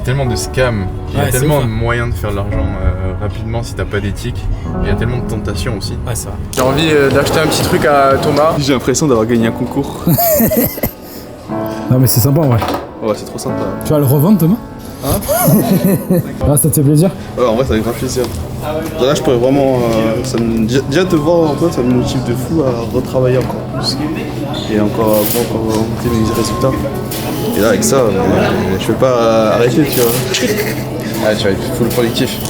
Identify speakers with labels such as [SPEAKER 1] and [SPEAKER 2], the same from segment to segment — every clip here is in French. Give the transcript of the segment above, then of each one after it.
[SPEAKER 1] tellement de scams, il y a
[SPEAKER 2] Ouais,
[SPEAKER 1] tellement
[SPEAKER 2] c'est
[SPEAKER 1] de
[SPEAKER 2] ouf, hein.
[SPEAKER 1] moyens de faire de l'argent rapidement si t'as pas d'éthique. Il y a tellement de tentations aussi.
[SPEAKER 2] Ouais, c'est vrai.
[SPEAKER 1] J'ai envie d'acheter un petit truc à Thomas. J'ai l'impression d'avoir gagné un concours.
[SPEAKER 2] Non, mais c'est sympa en vrai.
[SPEAKER 1] Ouais, c'est trop sympa.
[SPEAKER 2] Tu vas le revendre, Thomas? Hein? Ah, ça te fait plaisir?
[SPEAKER 3] Ouais, en vrai, ça fait grave plaisir. Là, je pourrais vraiment. Déjà te voir un peu, ça me motive de fou à retravailler encore plus. Et encore augmenter mes résultats. Et là, avec ça, je vais pas arrêter, tu vois.
[SPEAKER 1] Ouais, tu vas être full productif.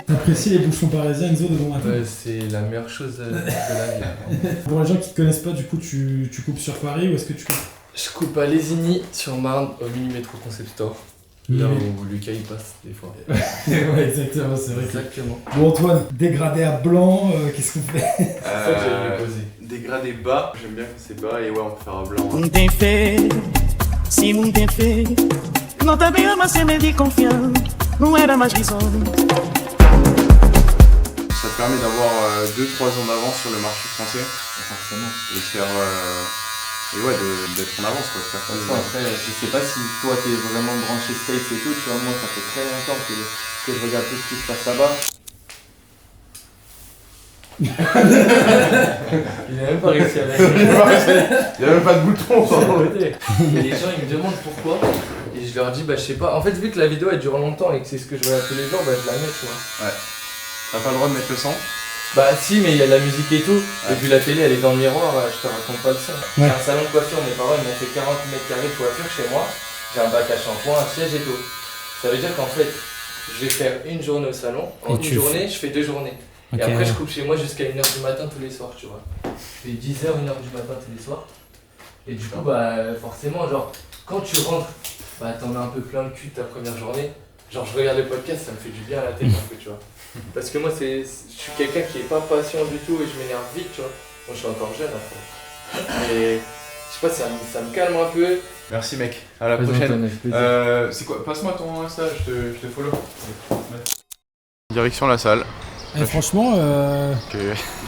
[SPEAKER 2] T'apprécies les bouchons parisiens, Enzo, de bon matin?
[SPEAKER 1] C'est la meilleure chose de la vie.
[SPEAKER 2] Pour les gens qui te connaissent pas, du coup, tu coupes sur Paris ou est-ce que tu coupes?
[SPEAKER 4] Je coupe à Lésigny, sur Marne, au mini-métro Concept Store. Là où Lucas il passe des fois.
[SPEAKER 2] Ouais, exactement, c'est vrai.
[SPEAKER 4] Exactement.
[SPEAKER 2] Bon, Antoine, dégradé à blanc, qu'est-ce qu'on fait?
[SPEAKER 4] C'est ça que j'avais posé.
[SPEAKER 1] Dégradé bas, j'aime bien quand c'est bas et ouais, on peut faire à blanc.
[SPEAKER 5] Não tem fé, se não tem fé. Não também ama ser meio de confiança. Não era mais visão.
[SPEAKER 1] Ça te permet d'avoir 2-3 ans d'avance sur le marché français.
[SPEAKER 4] Forcément.
[SPEAKER 1] Et faire. Et ouais, d'être en avance quoi. Faire
[SPEAKER 4] De toute façon, après, je sais pas si toi t'es vraiment branché States et tout, tu vois, moi ça fait très longtemps que je regarde tout ce qui se passe là-bas. Il a même pas réussi à la
[SPEAKER 1] Il y a même pas de bouton sur
[SPEAKER 4] Et les gens ils me demandent pourquoi, et je leur dis bah je sais pas. En fait, vu que la vidéo elle dure longtemps et que c'est ce que je regarde tous les jours, bah je la mets, tu vois.
[SPEAKER 1] Ouais. T'as pas le droit de mettre le son?
[SPEAKER 4] Bah si, mais il y a de la musique et tout, et puis la télé elle est dans le miroir, je te raconte pas le son. J'ai un salon de coiffure, mes parents ils m'ont fait 40 mètres carrés de coiffure chez moi, j'ai un bac à shampoing, un siège et tout. Ça veut dire qu'en fait, je vais faire une journée au salon, en une journée je fais 2 journées. Et après je coupe chez moi jusqu'à 1h du matin tous les soirs, tu vois. Je fais 10h, 1h du matin tous les soirs. Et du coup bah forcément genre, quand tu rentres, bah t'en as un peu plein le cul de ta première journée. Genre je regarde le podcast, ça me fait du bien à la tête un peu, tu vois. Parce que moi je suis quelqu'un qui est pas patient du tout et je m'énerve vite, tu vois. Moi je suis encore jeune après. Et je sais pas, ça me calme un peu.
[SPEAKER 1] Merci mec, à la prochaine. C'est quoi? Passe-moi ton Insta, je te follow. Direction la salle.
[SPEAKER 2] Et franchement,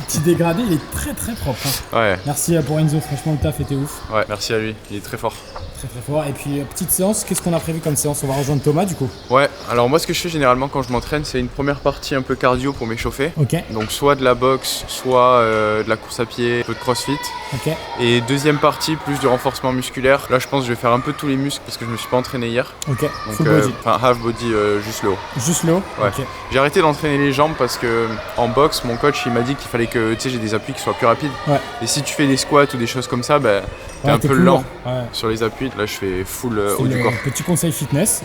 [SPEAKER 2] petit dégradé, il est très très propre. Hein.
[SPEAKER 1] Ouais.
[SPEAKER 2] Merci pour Enzo, franchement le taf était ouf.
[SPEAKER 1] Ouais, merci à lui, il est très fort.
[SPEAKER 2] Très très fort. Et puis petite séance, qu'est-ce qu'on a prévu comme séance? On va rejoindre Thomas du coup.
[SPEAKER 1] Ouais, alors moi ce que je fais généralement quand je m'entraîne, c'est une première partie un peu cardio pour m'échauffer.
[SPEAKER 2] Ok.
[SPEAKER 1] Donc soit de la boxe, soit de la course à pied, un peu de crossfit.
[SPEAKER 2] Ok.
[SPEAKER 1] Et deuxième partie, plus du renforcement musculaire. Là je pense que je vais faire un peu tous les muscles parce que je me suis pas entraîné hier.
[SPEAKER 2] Ok.
[SPEAKER 1] Donc
[SPEAKER 2] Full body.
[SPEAKER 1] enfin half body, juste le haut.
[SPEAKER 2] Juste le haut.
[SPEAKER 1] Ouais.
[SPEAKER 2] Ok.
[SPEAKER 1] J'ai arrêté d'entraîner les jambes parce que en boxe, mon coach il m'a dit qu'il fallait que j'ai des appuis qui soient plus rapides.
[SPEAKER 2] Ouais.
[SPEAKER 1] Et si tu fais des squats ou des choses comme ça, bah, t'es un peu
[SPEAKER 2] plus
[SPEAKER 1] lent
[SPEAKER 2] lourd. Ouais.
[SPEAKER 1] sur les appuis. Là je fais full
[SPEAKER 2] C'est
[SPEAKER 1] haut du corps.
[SPEAKER 2] Petit conseil fitness.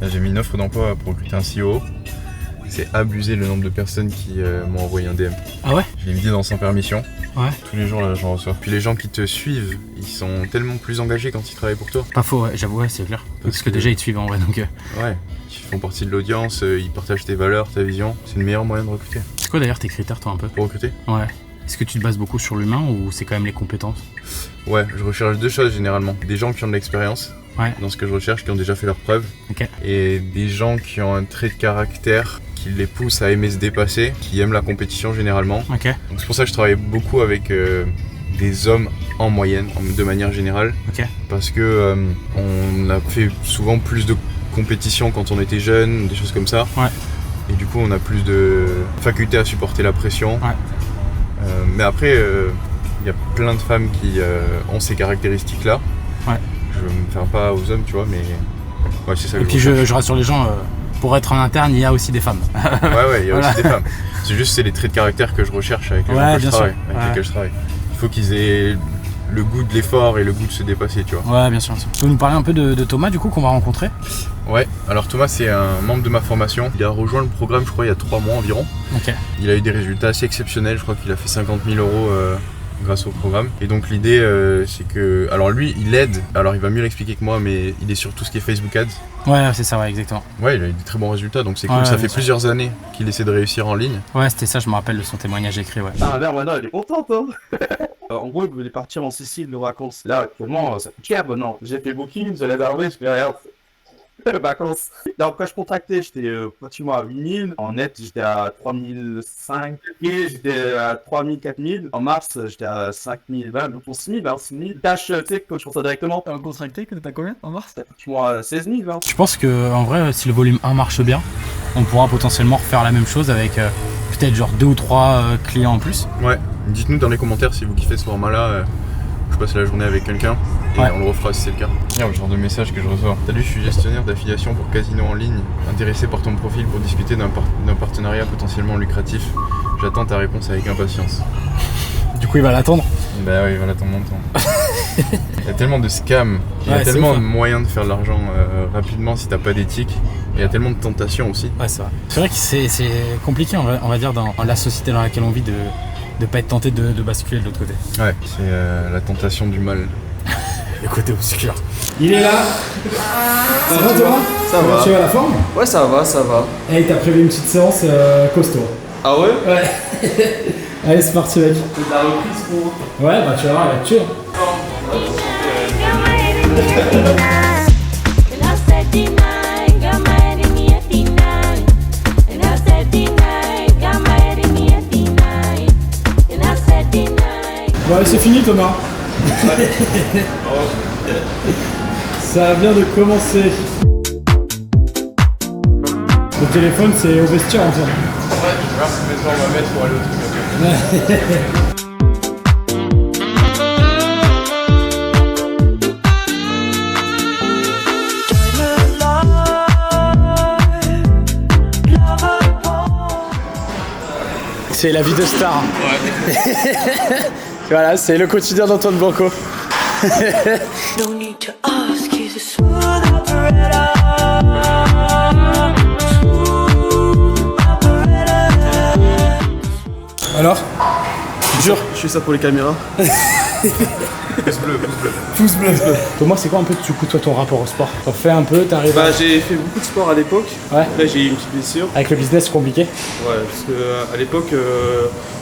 [SPEAKER 1] Là, j'ai mis une offre d'emploi pour recruter un CEO. C'est abusé le nombre de personnes qui m'ont envoyé un DM.
[SPEAKER 2] Ah ouais?
[SPEAKER 1] Je l'ai mis dans sans permission.
[SPEAKER 2] Ouais.
[SPEAKER 1] Tous les jours là j'en reçois. Puis les gens qui te suivent, ils sont tellement plus engagés quand ils travaillent pour toi.
[SPEAKER 2] Pas faux, ouais, j'avoue, ouais, c'est clair. Parce que déjà ils te suivent en vrai donc.
[SPEAKER 1] Ouais, ils font partie de l'audience, ils partagent tes valeurs, ta vision. C'est le meilleur moyen de recruter.
[SPEAKER 2] C'est quoi d'ailleurs tes critères toi un peu?
[SPEAKER 1] Pour recruter?
[SPEAKER 2] Ouais. Est-ce que tu te bases beaucoup sur l'humain ou c'est quand même les compétences?
[SPEAKER 1] Ouais, je recherche 2 choses généralement. Des gens qui ont de l'expérience dans ce que je recherche, qui ont déjà fait leurs preuves.
[SPEAKER 2] Ok.
[SPEAKER 1] Et des gens qui ont un trait de caractère qui les pousse à aimer se dépasser, qui aiment la compétition généralement.
[SPEAKER 2] Ok.
[SPEAKER 1] Donc c'est pour ça que je travaille beaucoup avec des hommes en moyenne, de manière générale.
[SPEAKER 2] Ok.
[SPEAKER 1] Parce que on a fait souvent plus de compétition quand on était jeune, des choses comme ça.
[SPEAKER 2] Ouais.
[SPEAKER 1] Et du coup on a plus de faculté à supporter la pression.
[SPEAKER 2] Ouais.
[SPEAKER 1] Mais après, il y a plein de femmes qui ont ces caractéristiques-là.
[SPEAKER 2] Ouais.
[SPEAKER 1] Je me ferme pas aux hommes, tu vois, mais ouais, c'est ça que
[SPEAKER 2] Et puis je rassure les gens, pour être en interne, il y a aussi des femmes.
[SPEAKER 1] Ouais, il y a
[SPEAKER 2] Voilà.
[SPEAKER 1] aussi des femmes. C'est juste c'est les traits de caractère que je recherche avec les gens que je travaille, avec lesquels je travaille. Il faut qu'ils aient le goût de l'effort et le goût de se dépasser, tu vois.
[SPEAKER 2] Ouais, bien sûr. Tu peux nous parler un peu de Thomas du coup qu'on va rencontrer?
[SPEAKER 1] Ouais, alors Thomas c'est un membre de ma formation. Il a rejoint le programme je crois il y a 3 mois environ.
[SPEAKER 2] Ok.
[SPEAKER 1] Il a eu des résultats assez exceptionnels, je crois qu'il a fait 50 000 € grâce au programme. Et donc l'idée c'est que, alors lui il aide, alors il va mieux l'expliquer que moi mais il est sur tout ce qui est Facebook Ads.
[SPEAKER 2] Ouais, c'est ça, ouais, exactement.
[SPEAKER 1] Ouais, il a eu des très bons résultats donc c'est cool,
[SPEAKER 2] Ouais,
[SPEAKER 1] ça
[SPEAKER 2] bien
[SPEAKER 1] fait
[SPEAKER 2] sûr.
[SPEAKER 1] plusieurs années qu'il essaie de réussir en ligne.
[SPEAKER 2] Ouais, c'était ça, je me rappelle de son témoignage écrit, ouais.
[SPEAKER 3] Ah, là, maintenant, elle est contente, hein. En gros, il voulait partir en Sicile de vacances. Là, actuellement, ça fait cher, non. J'ai fait booking, je l'ai arrivé, je fais rien.
[SPEAKER 6] vacances. Et après, je contractais, j'étais pratiquement à 8000. En net, j'étais à 3005. Et j'étais à 3000, 4000. En mars, j'étais à 5000. Donc pour 6000, 6000. Cash, tu sais, quand je fais ça directement.
[SPEAKER 2] T'as contracté, t'as combien en mars?
[SPEAKER 6] Pratiquement à 16 000.
[SPEAKER 7] Je pense que en vrai, si le volume 1 marche bien, on pourra potentiellement refaire la même chose avec peut-être genre 2 ou 3 clients en plus.
[SPEAKER 1] Ouais, dites-nous dans les commentaires si vous kiffez ce format-là. Je passe la journée avec quelqu'un et on le refera si c'est le cas. Le genre de message que je reçois. Salut, je suis gestionnaire d'affiliation pour casino en ligne, intéressé par ton profil pour discuter d'un partenariat potentiellement lucratif. J'attends ta réponse avec impatience.
[SPEAKER 7] Du coup, il va l'attendre.
[SPEAKER 1] Bah oui, il va l'attendre longtemps. Il y a tellement de scams, il y a
[SPEAKER 7] Ouais,
[SPEAKER 1] tellement
[SPEAKER 7] c'est
[SPEAKER 1] de
[SPEAKER 7] ouf.
[SPEAKER 1] moyens de faire de l'argent rapidement si t'as pas d'éthique. Il y a tellement de tentations aussi.
[SPEAKER 7] Ouais, c'est vrai. C'est vrai que c'est compliqué, on va dire, dans la société dans laquelle on vit, de pas être tenté de basculer de l'autre côté.
[SPEAKER 1] Ouais, c'est la tentation du mal.
[SPEAKER 7] Le côté obscur.
[SPEAKER 2] Il est là. Ça va toi?
[SPEAKER 3] Ça va.
[SPEAKER 2] Tu vas à la forme?
[SPEAKER 3] Ouais, ça va, ça va.
[SPEAKER 2] Et t'as prévu une petite séance costaud.
[SPEAKER 3] Ah ouais?
[SPEAKER 2] Ouais. Allez, c'est parti mec.
[SPEAKER 6] C'est de la reprise pour.
[SPEAKER 2] Ouais, bah tu vas voir, elle va te tuer. Bon allez, c'est fini Thomas. Ça vient de commencer. Le téléphone c'est au vestiaire en fait.
[SPEAKER 1] Ouais, je vais voir si on va mettre pour aller au truc après.
[SPEAKER 7] C'est la vie de star. Ouais. Voilà, c'est le quotidien d'Antoine Blanco.
[SPEAKER 5] No need to ask, he's a smooth operator. Smooth operator.
[SPEAKER 2] Alors?
[SPEAKER 3] Dur, je fais ça pour les caméras.
[SPEAKER 1] Pouce bleu, pouce bleu.
[SPEAKER 2] Pouce bleu.
[SPEAKER 7] Thomas, c'est quoi un peu du coup toi ton rapport au sport? T'en fais un peu, t'arrives
[SPEAKER 3] Bah, j'ai fait beaucoup de sport à l'époque.
[SPEAKER 7] Ouais.
[SPEAKER 3] Après, j'ai eu une petite blessure.
[SPEAKER 7] avec le business, c'est compliqué.
[SPEAKER 3] Ouais, parce que à l'époque,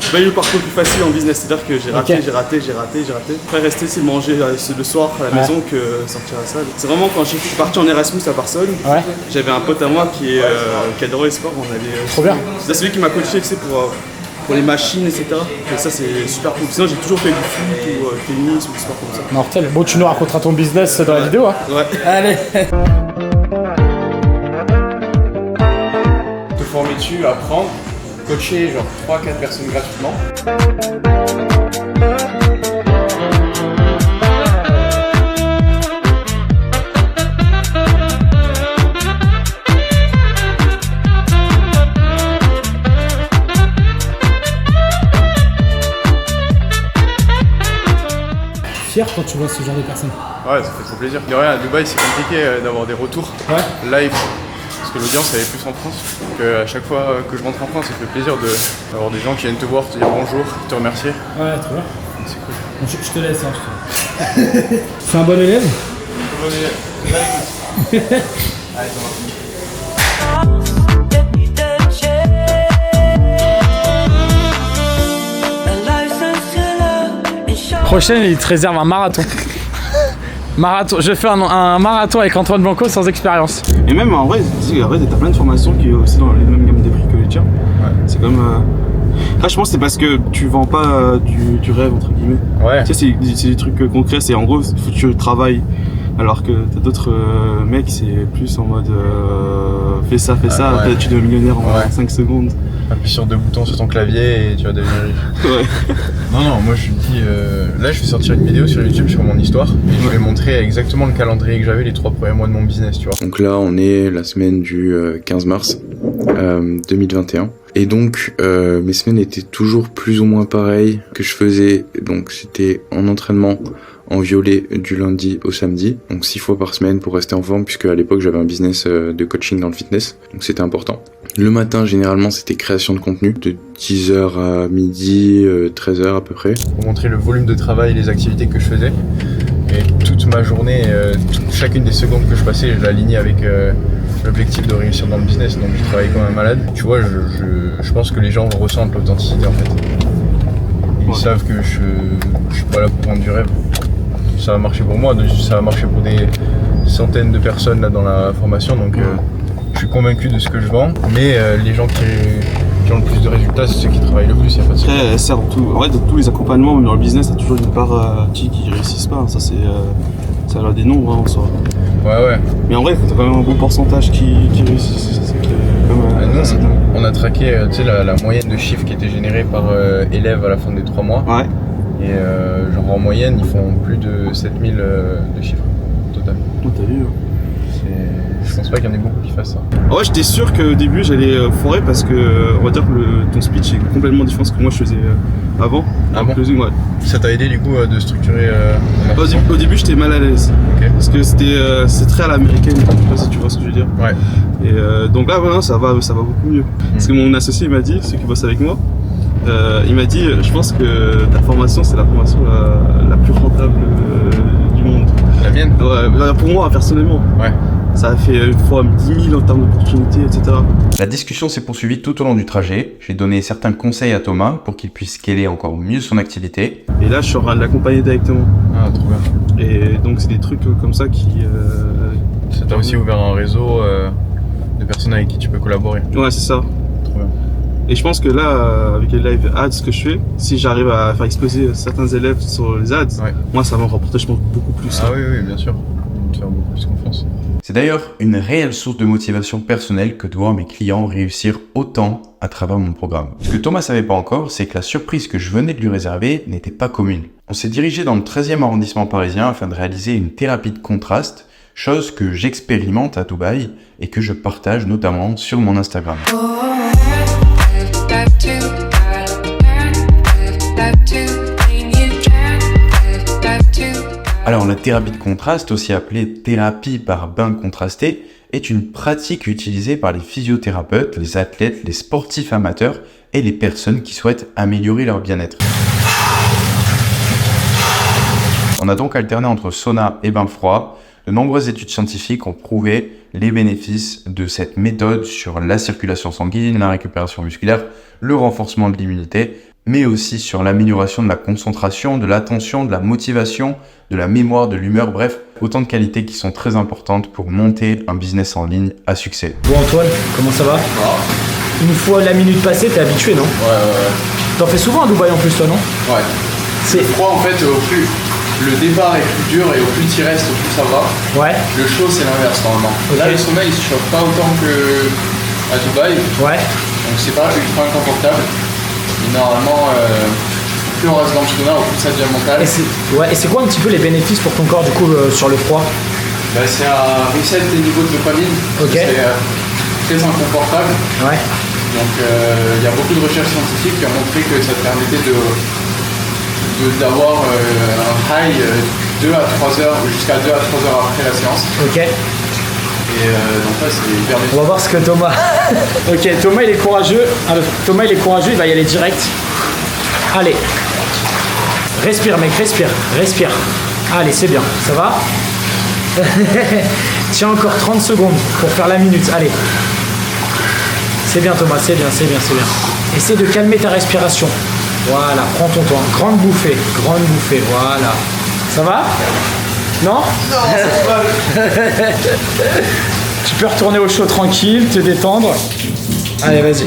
[SPEAKER 3] j'ai pas eu le parcours plus facile en business. C'est-à-dire que j'ai raté,
[SPEAKER 7] Ok.
[SPEAKER 3] j'ai raté. Après, rester, c'est manger le soir à la maison que sortir à la salle. C'est vraiment quand je suis parti en Erasmus à Barcelone.
[SPEAKER 7] Ouais.
[SPEAKER 3] J'avais un pote à moi qui adorait le sport. On allait.
[SPEAKER 7] Trop bien.
[SPEAKER 3] C'est celui qui m'a coaché, tu sais, pour les machines, etc. Et ça, c'est super cool. Sinon, j'ai toujours fait du foot ou tennis ou du sport comme ça.
[SPEAKER 7] Mortel. Bon, tu nous raconteras ton business dans la vidéo. Hein.
[SPEAKER 3] Ouais.
[SPEAKER 7] Allez.
[SPEAKER 1] Te former dessus, apprendre, coacher genre 3-4 personnes gratuitement.
[SPEAKER 2] Fier quand tu vois ce genre de personnes.
[SPEAKER 1] Ouais, ça fait trop plaisir. De rien, à Dubaï, c'est compliqué d'avoir des retours.
[SPEAKER 2] Ouais.
[SPEAKER 1] Live. Parce que l'audience, elle est plus en France. Donc à chaque fois que je rentre en France, ça fait plaisir d'avoir des gens qui viennent te voir, te dire bonjour, te remercier.
[SPEAKER 2] Ouais, trop bien.
[SPEAKER 1] Donc c'est cool.
[SPEAKER 2] Bon, je te laisse, hein, je te laisse. C'est un bon élève?
[SPEAKER 5] Get me that check. A license to love and show.
[SPEAKER 7] Prochaine, il te réserve un marathon. Marathon. Je fais un marathon avec Antoine Blanco sans expérience.
[SPEAKER 3] Et même en vrai, t'as plein de formations qui est aussi dans les mêmes gammes de prix que les tiens.
[SPEAKER 1] Ouais.
[SPEAKER 3] C'est comme. Là, je pense que c'est parce que tu vends pas du rêve, entre guillemets.
[SPEAKER 1] Ouais.
[SPEAKER 3] Tu sais, c'est des trucs concrets, c'est en gros, il faut que tu travailles. Alors que t'as d'autres mecs, c'est plus en mode fais ça,
[SPEAKER 1] ouais.
[SPEAKER 3] peut-être tu deviens millionnaire en
[SPEAKER 1] Ouais.
[SPEAKER 3] 5 secondes.
[SPEAKER 1] Appuie sur 2 boutons sur ton clavier et tu vas devenir riche.
[SPEAKER 3] Ouais.
[SPEAKER 1] Non, moi je me dis, là je vais sortir une vidéo sur YouTube sur mon histoire et je vais montrer exactement le calendrier que j'avais les 3 premiers mois de mon business, tu vois. Donc là on est la semaine du 15 mars 2021. Et donc mes semaines étaient toujours plus ou moins pareilles que je faisais. Donc c'était en entraînement en violet du lundi au samedi, donc 6 fois par semaine pour rester en forme, puisque à l'époque j'avais un business de coaching dans le fitness, donc c'était important. Le matin généralement c'était création de contenu, de 10h à midi, 13h à peu près. Pour montrer le volume de travail et les activités que je faisais, et toute ma journée, chacune des secondes que je passais, je l'alignais avec l'objectif de réussir dans le business, donc je travaillais comme un malade. Tu vois, je pense que les gens ressentent l'authenticité en fait. Ils savent que je suis pas là pour vendre du rêve. Ça va marcher pour moi, ça va marcher pour centaines de personnes là dans la formation, donc je suis convaincu de ce que je vends, mais les gens qui ont le plus de résultats, c'est ceux qui travaillent le plus, il n'y a pas de souci.
[SPEAKER 3] Après, certes, dans tous les accompagnements, même dans le business, il y a toujours une part qui réussissent pas. Ça, ça a des nombres en soi.
[SPEAKER 1] Ouais.
[SPEAKER 3] Mais en vrai, t'as quand même un bon pourcentage qui réussissent. C'est
[SPEAKER 1] nous, on a traqué la moyenne de chiffres qui était générée par élève à la fin des 3 mois.
[SPEAKER 3] Ouais.
[SPEAKER 1] Et genre en moyenne, ils font plus de 7000 de chiffres au total.
[SPEAKER 3] Oh, t'as vu,
[SPEAKER 1] Je pense pas qu'il y en ait beaucoup qui fassent ça.
[SPEAKER 3] Ouais, j'étais sûr qu'au début j'allais foirer parce que on va dire que ton speech est complètement différent de ce que moi je faisais avant.
[SPEAKER 1] Ah bon?
[SPEAKER 3] Ouais.
[SPEAKER 1] Ça t'a aidé du coup de structurer
[SPEAKER 3] Au début j'étais mal à l'aise.
[SPEAKER 1] Okay.
[SPEAKER 3] Parce que c'est très à l'américaine, je sais pas si tu vois ce que je veux dire.
[SPEAKER 1] Ouais.
[SPEAKER 3] Et donc là voilà, ça va beaucoup mieux. Parce que mon associé il m'a dit, celui qui bosse avec moi, il m'a dit je pense que ta formation c'est la formation la plus rentable du monde.
[SPEAKER 1] La mienne?
[SPEAKER 3] Ouais, pour moi personnellement.
[SPEAKER 1] Ouais.
[SPEAKER 3] Ça a fait fois 10 000 en termes d'opportunités, etc.
[SPEAKER 8] La discussion s'est poursuivie tout au long du trajet. J'ai donné certains conseils à Thomas pour qu'il puisse scaler encore mieux son activité.
[SPEAKER 3] Et là, je suis en train de l'accompagner directement.
[SPEAKER 1] Ah, trop bien.
[SPEAKER 3] Et donc, c'est des trucs comme ça qui...
[SPEAKER 1] Ça t'a aussi ouvert un réseau de personnes avec qui tu peux collaborer.
[SPEAKER 3] Ouais, c'est ça.
[SPEAKER 1] Trop bien.
[SPEAKER 3] Et je pense que là, avec les live ads que je fais, si j'arrive à faire exploser certains élèves sur les ads, moi, ça va me rapporter, je pense, beaucoup plus.
[SPEAKER 1] Ah oui, bien sûr. Me faire beaucoup plus confiance.
[SPEAKER 8] C'est d'ailleurs une réelle source de motivation personnelle que de voir mes clients réussir autant à travers mon programme. Ce que Thomas savait pas encore, c'est que la surprise que je venais de lui réserver n'était pas commune. On s'est dirigé dans le 13e arrondissement parisien afin de réaliser une thérapie de contraste, chose que j'expérimente à Dubaï et que je partage notamment sur mon Instagram. Alors la thérapie de contraste, aussi appelée thérapie par bain contrasté, est une pratique utilisée par les physiothérapeutes, les athlètes, les sportifs amateurs et les personnes qui souhaitent améliorer leur bien-être. On a donc alterné entre sauna et bain froid. De nombreuses études scientifiques ont prouvé les bénéfices de cette méthode sur la circulation sanguine, la récupération musculaire, le renforcement de l'immunité, mais aussi sur l'amélioration de la concentration, de l'attention, de la motivation, de la mémoire, de l'humeur, bref, autant de qualités qui sont très importantes pour monter un business en ligne à succès.
[SPEAKER 9] Bon Antoine, comment ça va? Une fois la minute passée, t'es habitué, non?
[SPEAKER 1] Ouais.
[SPEAKER 9] T'en fais souvent à Dubaï en plus, toi, non?
[SPEAKER 1] Ouais.
[SPEAKER 9] C'est
[SPEAKER 1] froid en fait, au plus le départ est plus dur et au plus tu restes, au plus ça va.
[SPEAKER 9] Ouais.
[SPEAKER 1] Le chaud c'est l'inverse normalement.
[SPEAKER 9] Okay.
[SPEAKER 1] Là le sommeil il se chauffe pas autant que à Dubaï.
[SPEAKER 9] Ouais.
[SPEAKER 1] Donc c'est pas ultra inconfortable. Mais normalement, plus on reste dans le sauna, au plus ça devient mental.
[SPEAKER 9] Et c'est quoi un petit peu les bénéfices pour ton corps du coup sur le froid?
[SPEAKER 1] Bah, c'est un reset des niveaux de dopamine.
[SPEAKER 9] Okay.
[SPEAKER 1] C'est très inconfortable.
[SPEAKER 9] Ouais.
[SPEAKER 1] Donc il y a beaucoup de recherches scientifiques qui ont montré que ça te permettait d'avoir un high 2 à 3 heures, jusqu'à 2 à 3 heures après la séance.
[SPEAKER 9] Ok.
[SPEAKER 1] Et donc là c'est hyper bien.
[SPEAKER 9] On va voir ce que Thomas... Ok, Thomas il est courageux. Alors, Thomas il est courageux, il va y aller direct. Allez. Respire mec, respire. Allez, c'est bien, ça va? Tiens encore 30 secondes pour faire la minute, allez. C'est bien Thomas, c'est bien. Essaie de calmer ta respiration. Voilà, prends ton temps. Grande bouffée, voilà. Ça va? Non? Non, c'est pas. Tu peux retourner au chaud tranquille, te détendre. Allez, vas-y.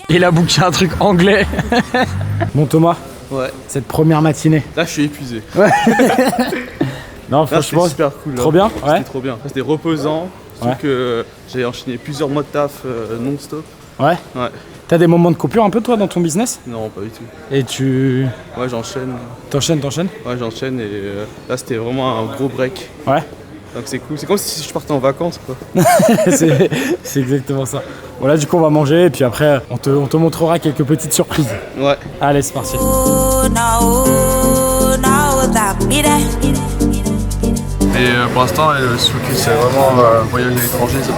[SPEAKER 9] Il a booké un truc anglais. Bon Thomas.
[SPEAKER 3] Ouais.
[SPEAKER 9] Cette première matinée.
[SPEAKER 3] Là, je suis épuisé.
[SPEAKER 9] Ouais. Non, franchement,
[SPEAKER 3] c'était super cool.
[SPEAKER 9] Trop bien.
[SPEAKER 3] C'était trop bien. C'était reposant. Surtout que j'ai enchaîné plusieurs mois de taf non-stop.
[SPEAKER 9] Ouais. T'as des moments de coupure un peu toi dans ton business?
[SPEAKER 3] Non, pas du tout.
[SPEAKER 9] Et tu...
[SPEAKER 3] Ouais, j'enchaîne.
[SPEAKER 9] T'enchaînes?
[SPEAKER 3] Ouais, j'enchaîne et là, c'était vraiment un gros break.
[SPEAKER 9] Ouais.
[SPEAKER 3] Donc c'est cool. C'est comme si je partais en vacances, quoi.
[SPEAKER 9] c'est exactement ça. Voilà, du coup, on va manger et puis après, on te montrera quelques petites surprises.
[SPEAKER 3] Ouais.
[SPEAKER 9] Allez, c'est parti.
[SPEAKER 10] Et pour l'instant, le focus c'est vraiment voyage à l'étranger, etc.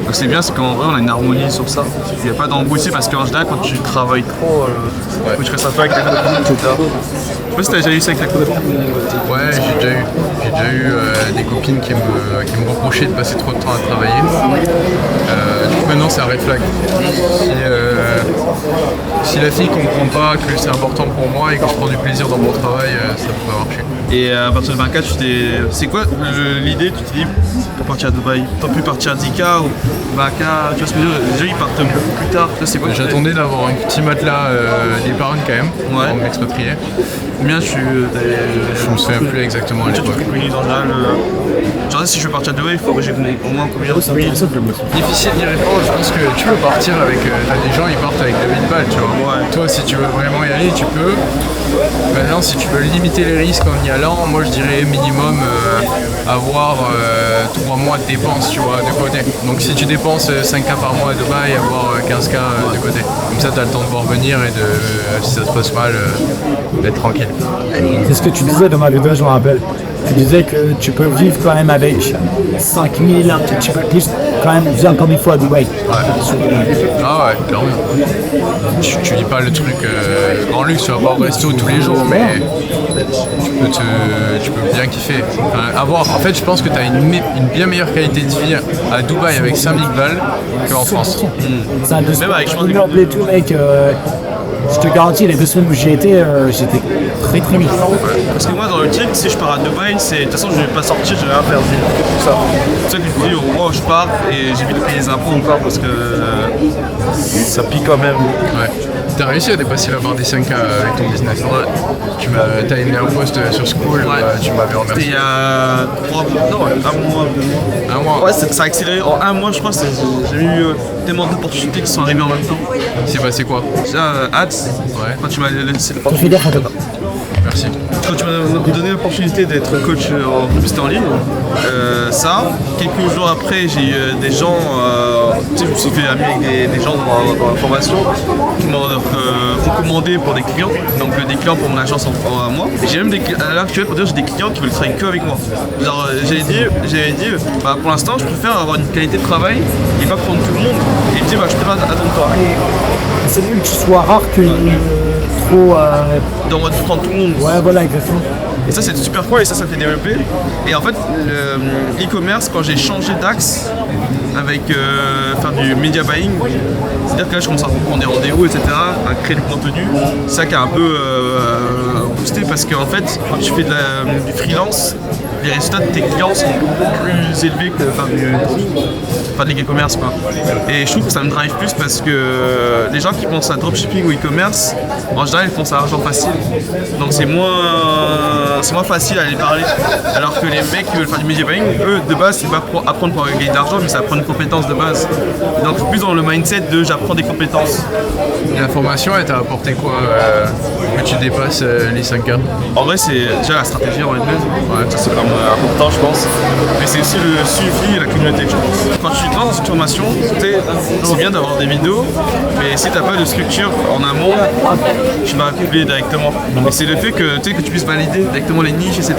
[SPEAKER 10] Donc c'est bien, c'est qu'en vrai on a une harmonie sur ça. Il n'y a pas d'embrouille parce qu'en général quand tu travailles trop, quand tu restes un peu avec les autres, etc. Tu
[SPEAKER 3] sais pas si t'as déjà eu ça avec la coloc.
[SPEAKER 1] Ouais, j'ai déjà eu des copines qui me reprochaient de passer trop de temps à travailler. Du coup maintenant c'est un red flag. Si la fille comprend pas que c'est important pour moi et que je prends du plaisir dans mon travail, ça pourrait marcher.
[SPEAKER 3] Et à partir de 24, c'est quoi l'idée? Tu te dis pour partir à Dubaï, t'as pu partir à 10K ou 20K, tu vois ce que je veux dire? Les gens ils partent beaucoup plus tard.
[SPEAKER 1] J'attendais d'avoir un petit matelas d'épargne quand même pour m'expatrier.
[SPEAKER 3] Combien
[SPEAKER 1] Je me souviens plus exactement à l'époque.
[SPEAKER 3] Genre si je veux partir à Dubaï, il faut que j'ai au moins combien?
[SPEAKER 1] Difficile d'y répondre, je pense que tu peux partir avec... des gens ils partent avec 2000 balles, tu vois. Ouais. Toi si tu veux vraiment y aller, tu peux. Maintenant si tu veux limiter les risques en y allant, moi je dirais minimum avoir 3 mois de dépenses, tu vois, de côté. Donc si tu dépenses 5K par mois à Dubaï, avoir 15K de côté. Comme ça t'as le temps de voir venir et de, si ça se passe mal, d'être tranquille.
[SPEAKER 2] C'est ce que tu disais dans ma vidéo, je me rappelle. Tu disais que tu peux vivre quand même avec 5000, un petit peu plus, quand même bien comme il faut à Dubaï.
[SPEAKER 1] Ouais. Ah ouais, clairement. Tu vis pas le truc en luxe, tu vas pas au resto tous les jours, mais tu peux bien kiffer. En fait, je pense que tu as une bien meilleure qualité de vie à Dubaï avec 5000 balles qu'en France.
[SPEAKER 2] C'est un de tout, mec. Je te garantis, les 2 semaines où j'y étais, j'étais très très bien.
[SPEAKER 3] Parce que moi, dans le truc, si je pars à Dubaï, de toute façon, je vais pas sortir, je vais rien faire. C'est ça. C'est ça que je dis, au moins, je pars et j'évite de payer les impôts encore parce que ça pique quand même.
[SPEAKER 1] Ouais. T'as réussi à dépasser la barre des 5K avec ton business. Ouais. T'as aimé un post sur School, tu m'avais remercié.
[SPEAKER 3] C'était il y a 3 mois, non, 1 mois, 2 mois.
[SPEAKER 1] 1 mois.
[SPEAKER 3] Ouais, ça a accéléré. En 1 mois, je crois, j'ai eu tellement d'opportunités qui sont arrivées en même temps.
[SPEAKER 1] Il s'est passé quoi?
[SPEAKER 3] Déjà, Ads, quand tu m'as laissé le
[SPEAKER 1] Merci.
[SPEAKER 3] Quand tu m'as donné l'opportunité d'être coach en publicité en ligne, quelques jours après, j'ai eu des gens, je me suis fait ami avec des gens dans la formation qui m'ont recommandé pour des clients, donc des clients pour mon agence à moi. Et j'ai même à l'heure actuelle, pour dire, j'ai des clients qui veulent travailler que avec moi. Genre, j'avais dit pour l'instant, je préfère avoir une qualité de travail et pas prendre tout le monde. Et il me dit, je préfère attendre toi.
[SPEAKER 2] C'est mieux que tu sois rare que trop.
[SPEAKER 3] Dans mode prendre tout le monde.
[SPEAKER 2] Ouais, voilà, exactement.
[SPEAKER 3] Et ça, c'est super cool et ça fait développer. Et en fait, l'e-commerce, quand j'ai changé d'axe avec faire du media buying, c'est-à-dire que là, je commence à prendre des rendez-vous, etc., à créer du contenu, c'est ça qui a un peu boosté parce qu'en fait, quand tu fais du freelance, les résultats de tes clients sont beaucoup plus élevés que faire de l'e-commerce, quoi. Et je trouve que ça me drive plus parce que les gens qui pensent à dropshipping ou e-commerce, en général, ils pensent à l'argent facile. Donc c'est moins facile à les parler. Alors que les mecs qui veulent faire du media buying, eux, de base, c'est pas pour apprendre pour gagner de l'argent, mais c'est apprendre une compétence de base. Donc plus dans le mindset de j'apprends des compétences.
[SPEAKER 1] Et la formation, elle t'a apporté quoi que tu dépasses les 5K?
[SPEAKER 3] En vrai, c'est déjà la stratégie en elle-même. Ouais, ça c'est vraiment important, je pense. Mais c'est aussi le suivi et la communauté, je pense. Quand tu te lances dans cette formation, c'est bien d'avoir des vidéos, mais si t'as pas de structure en amont, tu vas publier directement. Et c'est le fait que tu puisses valider directement les niches, etc.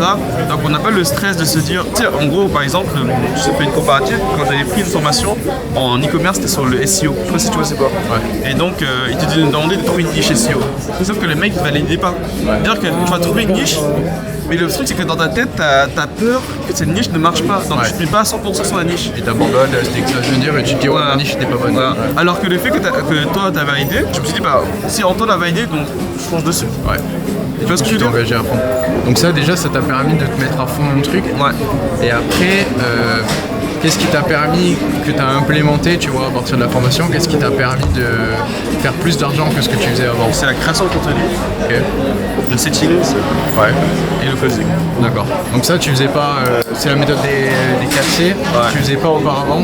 [SPEAKER 3] Donc on n'a pas le stress de se dire, en gros, par exemple, je te fais une comparative, quand j'avais pris une formation en e-commerce, c'était sur le SEO. Je sais pas si tu vois c'est quoi. Ouais. Et donc, il te demandait de trouver une niche SEO. Sauf que le mec ne validait pas. C'est-à-dire que tu vas trouver une niche, mais le truc c'est que dans ta tête, t'as peur que cette niche ne marche pas. Donc tu ne mets pas à 100% sur la niche.
[SPEAKER 1] Et t'abandonnes, c'était que ça veut dire et tu te dis la niche n'était pas bonne.
[SPEAKER 3] Voilà. Alors que le fait que toi t'as validé, je me suis dit si Antoine a validé, donc je fonce dessus.
[SPEAKER 1] Ouais.
[SPEAKER 3] Et tu vois ce que je veux dire?
[SPEAKER 1] Engagé à fond. Donc ça déjà ça t'a permis de te mettre à fond dans le truc.
[SPEAKER 3] Ouais.
[SPEAKER 1] Et après, qu'est-ce qui t'a permis, que tu as implémenté, tu vois, à partir de la formation, qu'est-ce qui t'a permis de faire plus d'argent que ce que tu faisais avant?
[SPEAKER 3] C'est la création de contenu, le setting et le closing.
[SPEAKER 1] D'accord. Donc ça, tu faisais pas, c'est la méthode des 4C, tu faisais pas auparavant?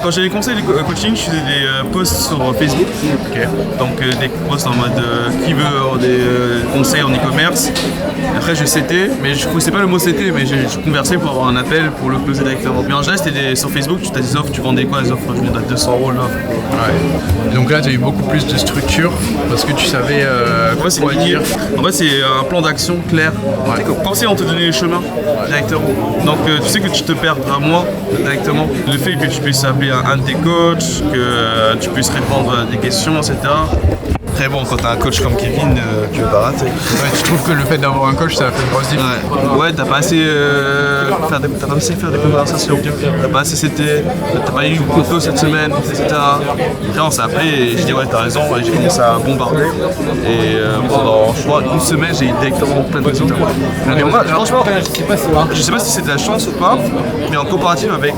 [SPEAKER 3] Quand j'avais conseillé les coaching, je faisais des posts sur Facebook. Donc des posts en mode qui veut des conseils en e-commerce. Après je CT, mais je ne connaissais pas le mot CT, mais je conversais pour avoir un appel pour le closer directement. Mais en général, c'était sur Facebook, tu as des offres, tu vendais quoi les offres? Je me donne 200 € l'offre.
[SPEAKER 1] Ouais. Donc là, tu as eu beaucoup plus de structure parce que tu savais quoi dire.
[SPEAKER 3] En fait, c'est un plan d'action clair. Ouais. Pensez, on te donnait les chemins directement. Donc tu sais que tu te perdras moins directement. Le fait que tu puisses appeler un de tes coachs, que tu puisses répondre à des questions, etc. Après bon, quand t'as un coach comme Kevin, tu pas raté.
[SPEAKER 1] Ouais, tu trouves que le fait d'avoir un coach, ça a fait une grosse différence?
[SPEAKER 3] Ouais, t'as pas assez faire des conversations. T'as pas assez c'était, t'as pas eu beaucoup de choses cette semaine, etc. Après on s'est appelé et je dis ouais t'as raison, et j'ai commencé à bombarder. Et pendant je crois une semaine j'ai eu directement plein de résultats. Et on va, franchement, je sais pas si c'est de la chance ou pas, mais en comparatif avec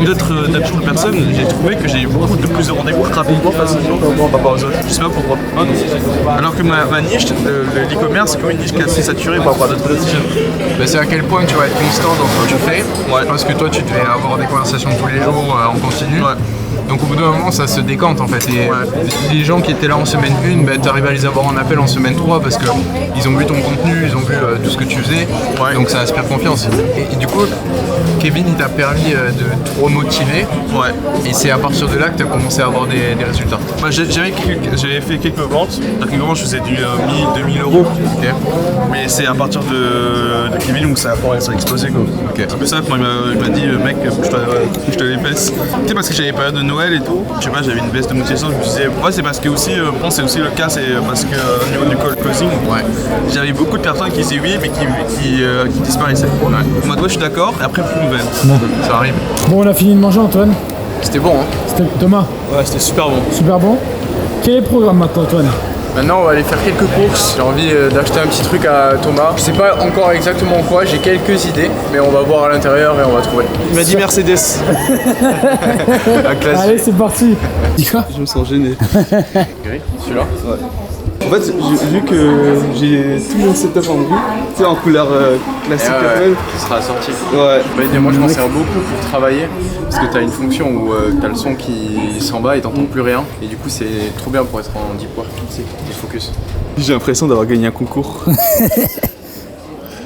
[SPEAKER 3] d'autres personnes, j'ai trouvé que j'ai eu beaucoup de plus de rendez-vous rapidement facilement par rapport aux autres. Je sais pas pourquoi. Alors que ma niche, l'e-commerce, c'est comme une niche qui est assez saturée par rapport à d'autres niches.
[SPEAKER 1] Bah, c'est à quel point tu vas être constant dans ce que tu fais. Ouais. Parce que toi tu devais avoir des conversations tous les jours en continu. Ouais. Donc au bout d'un moment ça se décante en fait. Et les gens qui étaient là en semaine 1, bah, tu arrives à les avoir en appel en semaine 3 parce qu'ils ont vu ton contenu, ils ont vu tout ce que tu faisais. Ouais. Donc ça inspire confiance. Et du coup, Kevin il t'a permis de te remotiver. Ouais. Et c'est à partir de là que tu as commencé à avoir des résultats.
[SPEAKER 3] Bah, j'avais fait quelques ventes. À quelques ventes je faisais du 1000-2000 euros. Okay. Mais c'est à partir de Kevin où ça a explosé quoi. Okay. C'est un peu ça quand il m'a dit mec je te les baisse. Tu sais parce que j'avais une période de Noël et tout, je sais pas, j'avais une baisse de motivation, je me disais ouais c'est parce que aussi, bon c'est aussi le cas, c'est parce que au niveau du call closing, j'avais beaucoup de personnes qui disaient oui mais qui disparaissaient. Moi toi je suis d'accord et après plus de nouvelles.
[SPEAKER 2] Non.
[SPEAKER 1] Ça arrive.
[SPEAKER 2] Bon on a fini de manger Antoine.
[SPEAKER 1] C'était bon hein.
[SPEAKER 2] C'était Thomas.
[SPEAKER 3] Ouais c'était super bon.
[SPEAKER 2] Super bon. Quel est le programme maintenant Antoine?
[SPEAKER 1] Maintenant on va aller faire quelques courses, j'ai envie d'acheter un petit truc à Thomas. Je sais pas encore exactement quoi, j'ai quelques idées, mais on va voir à l'intérieur et on va trouver.
[SPEAKER 3] Il m'a dit Mercedes.
[SPEAKER 2] Allez c'est parti. Dis quoi?
[SPEAKER 3] Je me sens gêné.
[SPEAKER 1] Celui-là?
[SPEAKER 3] Ouais. En fait, vu que j'ai tout mon setup en gris, tu sais, en couleur classique Apple.
[SPEAKER 1] Qui sera assorti.
[SPEAKER 3] Ouais.
[SPEAKER 1] Bah, moi je m'en sers beaucoup pour travailler, parce que t'as une fonction où t'as le son qui s'en bat et t'entends plus rien. Et du coup c'est trop bien pour être en deep work, t'es focus.
[SPEAKER 3] J'ai l'impression d'avoir gagné un concours.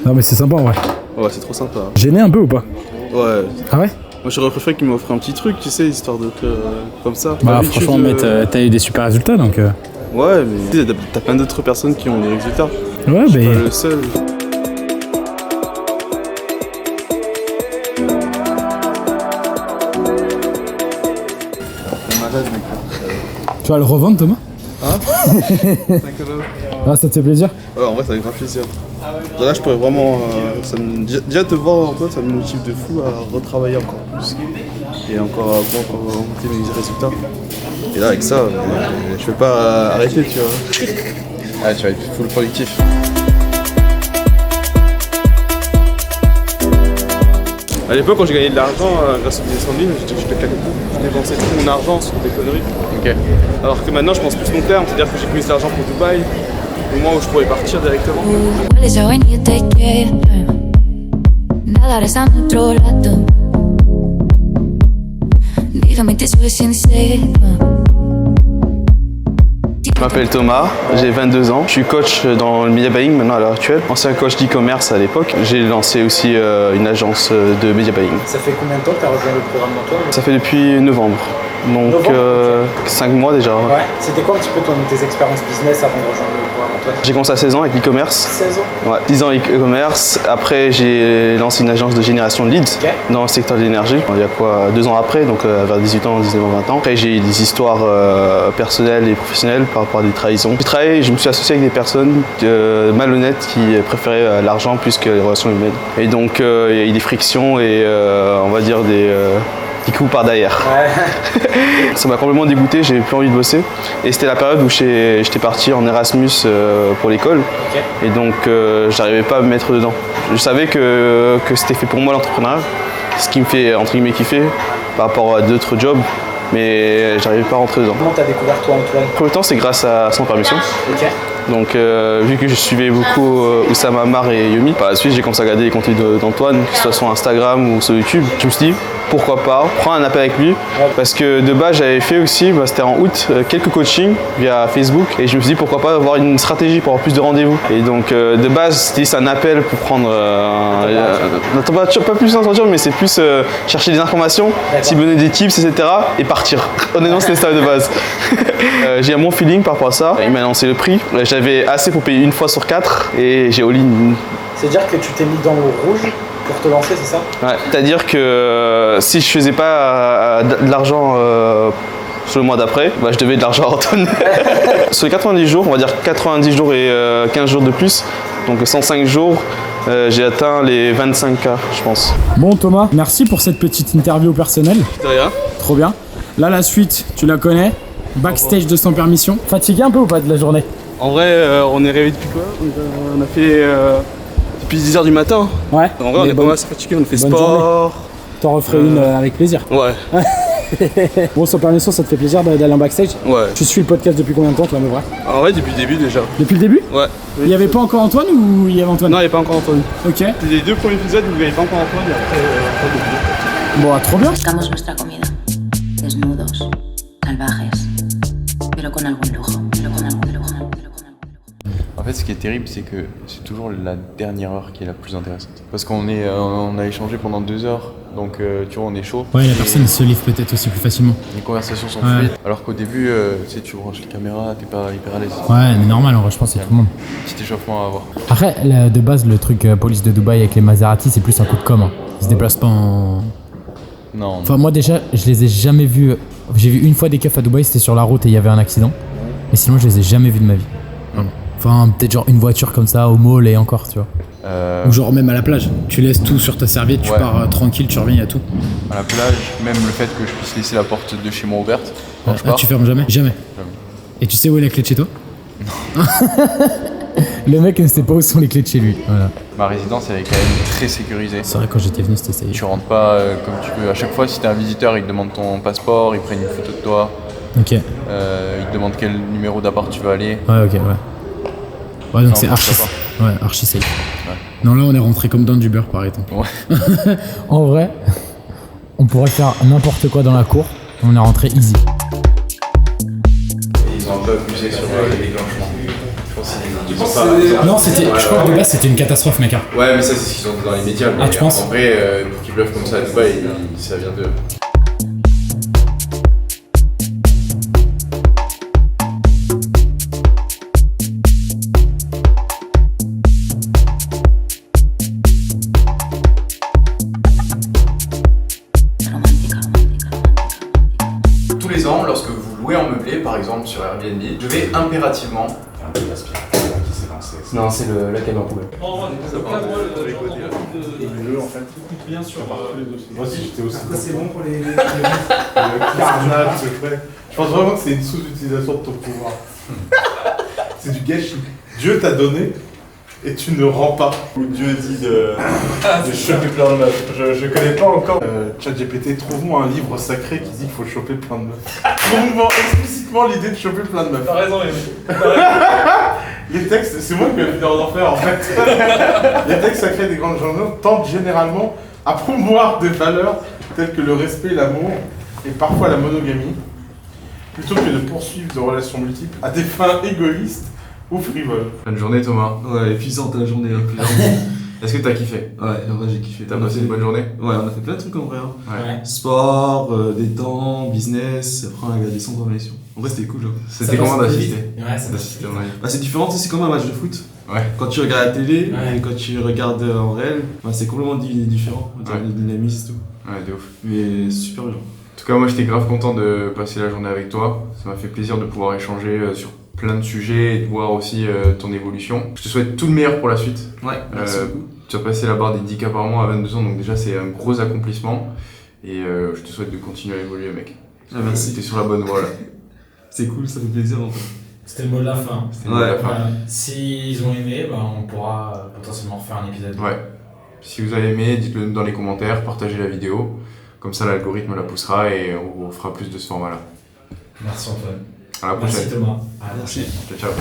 [SPEAKER 2] Non mais c'est sympa en vrai.
[SPEAKER 3] Ouais c'est trop sympa.
[SPEAKER 2] Gêné un peu ou pas?
[SPEAKER 3] Ouais.
[SPEAKER 2] Ah ouais?
[SPEAKER 3] Moi j'aurais préféré qu'il m'offre un petit truc, tu sais, histoire de comme ça.
[SPEAKER 2] Bah franchement mais t'as eu des super résultats donc...
[SPEAKER 3] Ouais mais t'as plein d'autres personnes qui ont des résultats.
[SPEAKER 2] Ouais
[SPEAKER 3] je suis pas le seul.
[SPEAKER 2] Tu vas le revendre Thomas?
[SPEAKER 3] Hein?
[SPEAKER 2] Ah ça te fait plaisir?
[SPEAKER 3] Ouais en vrai ça fait grave plaisir. Là je pourrais vraiment... déjà te voir en toi ça me motive de fou à retravailler encore plus. Et encore monter mes résultats. Et là avec ça, je vais pas arrêter tu vois.
[SPEAKER 1] Ah tu vas être full productif.
[SPEAKER 3] À l'époque quand j'ai gagné de l'argent grâce au business en ligne, je dépensais tout mon argent sur des conneries.
[SPEAKER 1] Ok.
[SPEAKER 3] Alors que maintenant je pense plus long terme, c'est-à-dire que j'ai plus d'argent pour Dubaï, au moment où je pourrais partir directement. Je m'appelle Thomas, j'ai 22 ans, je suis coach dans le media buying maintenant à l'heure actuelle, ancien coach d'e-commerce à l'époque. J'ai lancé aussi une agence de media buying.
[SPEAKER 9] Ça fait combien de temps que tu as rejoint le programme d'Antoine?
[SPEAKER 3] Ça fait depuis novembre, donc 5 mois déjà.
[SPEAKER 9] Ouais. C'était quoi un petit peu tes expériences business avant de rejoindre le programme Antoine?
[SPEAKER 3] J'ai commencé à 16 ans avec l'e-commerce.
[SPEAKER 9] 16 ans?
[SPEAKER 3] Ouais, 10 ans e-commerce. Après, j'ai lancé une agence de génération de leads dans le secteur de l'énergie. Il y a quoi, 2 ans après, donc vers 18 ans, 19 ans, 20 ans. Après, j'ai eu des histoires personnelles et professionnelles par rapport à des trahisons. Je me suis associé avec des personnes malhonnêtes qui préféraient l'argent plus que les relations humaines. Et donc, il y a eu des frictions et on va dire des coups par derrière. Ouais. Ça m'a complètement dégoûté, j'avais plus envie de bosser. Et c'était la période où j'étais parti en Erasmus pour l'école. Okay. Et donc j'arrivais pas à me mettre dedans. Je savais que c'était fait pour moi l'entrepreneuriat, ce qui me fait entre guillemets kiffer par rapport à d'autres jobs. Mais j'arrivais pas à rentrer dedans.
[SPEAKER 9] Comment t'as découvert toi Antoine?
[SPEAKER 3] Pour le temps c'est grâce à Sans Permission.
[SPEAKER 9] Okay.
[SPEAKER 3] Donc vu que je suivais beaucoup Oussama Ammar et Yomi, par la suite j'ai commencé à regarder les contenus d'Antoine, que ce soit sur Instagram ou sur YouTube. Je me suis dit pourquoi pas prendre un appel avec lui, parce que de base j'avais fait aussi, c'était en août, quelques coachings via Facebook et je me suis dit pourquoi pas avoir une stratégie pour avoir plus de rendez-vous. Et donc de base c'était un appel pour prendre pas plus d'entretien mais c'est plus chercher des informations, s'y donner des tips etc. et partir. Honnêtement c'était ça de base. J'ai un bon feeling par rapport à ça, il m'a annoncé le prix, j'avais assez pour payer une fois sur 4 et j'ai all-in.
[SPEAKER 9] C'est-à-dire que tu t'es mis dans le rouge pour te lancer, c'est ça?
[SPEAKER 3] Ouais, c'est-à-dire que si je faisais pas de l'argent sur le mois d'après, bah, je devais de l'argent à Antoine. Sur les 90 jours, on va dire 90 jours et 15 jours de plus, donc 105 jours, j'ai atteint les 25K, je pense.
[SPEAKER 2] Bon Thomas, merci pour cette petite interview personnelle.
[SPEAKER 3] De rien.
[SPEAKER 2] Trop bien. Là la suite, tu la connais. Backstage de Sans Permission. Fatigué un peu ou pas de la journée?
[SPEAKER 3] En vrai, on est réveillé depuis quoi? On a fait depuis 10h du matin.
[SPEAKER 2] Ouais.
[SPEAKER 3] En vrai, on est pas mal fatigué, on a fait
[SPEAKER 2] bonne
[SPEAKER 3] sport.
[SPEAKER 2] T'en referais une avec plaisir.
[SPEAKER 3] Ouais.
[SPEAKER 2] Bon, Sans Permission, ça te fait plaisir d'aller en backstage?
[SPEAKER 3] Ouais.
[SPEAKER 2] Tu suis le podcast depuis combien de temps, toi, mais vrai?
[SPEAKER 3] En vrai, depuis le début déjà.
[SPEAKER 2] Depuis le début?
[SPEAKER 3] Ouais.
[SPEAKER 2] Il n'y avait pas encore Antoine ou il y avait Antoine?
[SPEAKER 3] Non, il n'y avait pas encore Antoine.
[SPEAKER 2] Ok.
[SPEAKER 3] Les 2 premiers épisodes, il n'y avait pas encore Antoine et après,
[SPEAKER 2] Bon, trop bien.
[SPEAKER 11] Buscamos nuestra comida, desnudos, salvajes, pero con algún lujo, pero con algún lujo.
[SPEAKER 1] En fait, ce qui est terrible, c'est que c'est toujours la dernière heure qui est la plus intéressante. Parce qu'on a échangé pendant 2 heures, donc tu vois, on est chaud.
[SPEAKER 7] Ouais, la personne se livre peut-être aussi plus facilement.
[SPEAKER 1] Les conversations sont fluides, alors qu'au début, tu sais, tu branches les caméras, t'es pas hyper à l'aise.
[SPEAKER 7] Ouais, mais normal, en vrai, je pense que c'est tout le monde.
[SPEAKER 1] Petit échauffement à avoir.
[SPEAKER 7] Après, de base, le truc police de Dubaï avec les Maserati, c'est plus un coup de com'. Hein. Ils se déplacent pas en...
[SPEAKER 1] Non.
[SPEAKER 7] Enfin, moi déjà, je les ai jamais vus. J'ai vu une fois des keufs à Dubaï, c'était sur la route et il y avait un accident. Mais sinon, je les ai jamais vus de ma vie. Enfin, peut-être genre une voiture comme ça au mall et encore, tu vois.
[SPEAKER 2] Ou genre même à la plage. Tu laisses tout sur ta serviette, tu pars tranquille, tu reviens, il y a tout.
[SPEAKER 1] À la plage, même le fait que je puisse laisser la porte de chez moi ouverte. Quand je pars.
[SPEAKER 2] Tu fermes jamais? Jamais. Et tu sais où est la clé de chez toi? Non. Le mec ne sait pas où sont les clés de chez lui. Voilà.
[SPEAKER 1] Ma résidence, elle est quand même très sécurisée.
[SPEAKER 7] C'est vrai, quand j'étais venu, c'était ça.
[SPEAKER 1] Tu rentres pas comme tu veux. À chaque fois, si t'es un visiteur, ils te demandent ton passeport, ils prennent une photo de toi.
[SPEAKER 7] Ok.
[SPEAKER 1] Ils te demandent quel numéro d'appart tu vas aller.
[SPEAKER 7] Ouais, ok, ouais. Ouais, donc c'est archi safe. Ouais. Non, là, on est rentré comme dans du beurre, par exemple. Ouais. En vrai, on pourrait faire n'importe quoi dans la cour. On est rentré easy.
[SPEAKER 1] Ils ont un peu abusé sur les déclenchements.
[SPEAKER 7] Non, je crois que de base c'était une catastrophe, mec.
[SPEAKER 1] Ouais, mais ça c'est ce qu'ils ont dit dans les médias.
[SPEAKER 7] Ah, tu penses?
[SPEAKER 1] En vrai, pour qu'ils bluffent comme ça à Dubaï, ça vient de... Tous les ans, lorsque vous louez en meublé, par exemple sur Airbnb, je vais impérativement...
[SPEAKER 4] Non, c'est la caméra poubelle.
[SPEAKER 10] Ça part de les côtés là.
[SPEAKER 3] Et le jeu en fait.
[SPEAKER 10] Bien sûr.
[SPEAKER 3] Moi aussi j'étais aussi.
[SPEAKER 9] C'est bon pour les
[SPEAKER 3] Carnage secret. Je pense vraiment que c'est une sous-utilisation de ton pouvoir. C'est du gâchis. Dieu t'a donné et tu ne rends pas. Ou Dieu dit de choper plein de meufs. Je connais pas encore. ChatGPT, trouve-moi un livre sacré qui dit qu'il faut choper plein de meufs. Trouve-moi explicitement l'idée de choper plein de meufs.
[SPEAKER 10] T'as raison,
[SPEAKER 3] Les textes, c'est moi qui vais venir en enfer en fait. Les textes sacrés des grands journaux tentent généralement à promouvoir des valeurs telles que le respect, l'amour et parfois la monogamie, plutôt que de poursuivre de relations multiples à des fins égoïstes ou frivoles.
[SPEAKER 1] Bonne journée Thomas.
[SPEAKER 3] Ouais, épuisante la journée.
[SPEAKER 1] Est-ce que t'as kiffé?
[SPEAKER 3] Ouais, en vrai j'ai kiffé.
[SPEAKER 1] T'as passé une bonne journée?
[SPEAKER 3] Ouais, on a fait plein de trucs en vrai. Hein.
[SPEAKER 1] Ouais.
[SPEAKER 3] Sport, détente, business, après on a regardé 100 émissions. En vrai c'était cool. Hein.
[SPEAKER 1] C'était comment d'assister?
[SPEAKER 7] Ouais, ça
[SPEAKER 1] d'assister en live.
[SPEAKER 3] Bah, c'est différent, c'est comme un match de foot.
[SPEAKER 1] Ouais.
[SPEAKER 3] Quand tu regardes la télé
[SPEAKER 7] Ouais.
[SPEAKER 3] et quand tu regardes en réel, bah, c'est complètement différent.
[SPEAKER 1] Ouais.
[SPEAKER 3] La dynamisme et tout.
[SPEAKER 1] Ouais, de ouf.
[SPEAKER 3] Mais super bien.
[SPEAKER 1] En tout cas, moi j'étais grave content de passer la journée avec toi. Ça m'a fait plaisir de pouvoir échanger sur plein de sujets et de voir aussi ton évolution. Je te souhaite tout le meilleur pour la suite.
[SPEAKER 3] Ouais, merci beaucoup.
[SPEAKER 1] Tu as passé la barre des 10K par mois à 22 ans, donc déjà c'est un gros accomplissement. Et je te souhaite de continuer à évoluer, mec.
[SPEAKER 3] Ah, merci.
[SPEAKER 1] T'es sur la bonne voie là.
[SPEAKER 3] C'est cool, ça fait plaisir en fait.
[SPEAKER 7] C'était le mot de la fin.
[SPEAKER 1] C'était le mot de la fin.
[SPEAKER 7] S'ils ont aimé, on pourra potentiellement refaire un épisode.
[SPEAKER 1] Ouais. Si vous avez aimé, dites-le dans les commentaires, partagez la vidéo. Comme ça l'algorithme la poussera et on fera plus de ce format là.
[SPEAKER 7] Merci Antoine.
[SPEAKER 1] À la prochaine.
[SPEAKER 7] Merci Thomas.
[SPEAKER 3] Merci.
[SPEAKER 1] Ciao, ciao.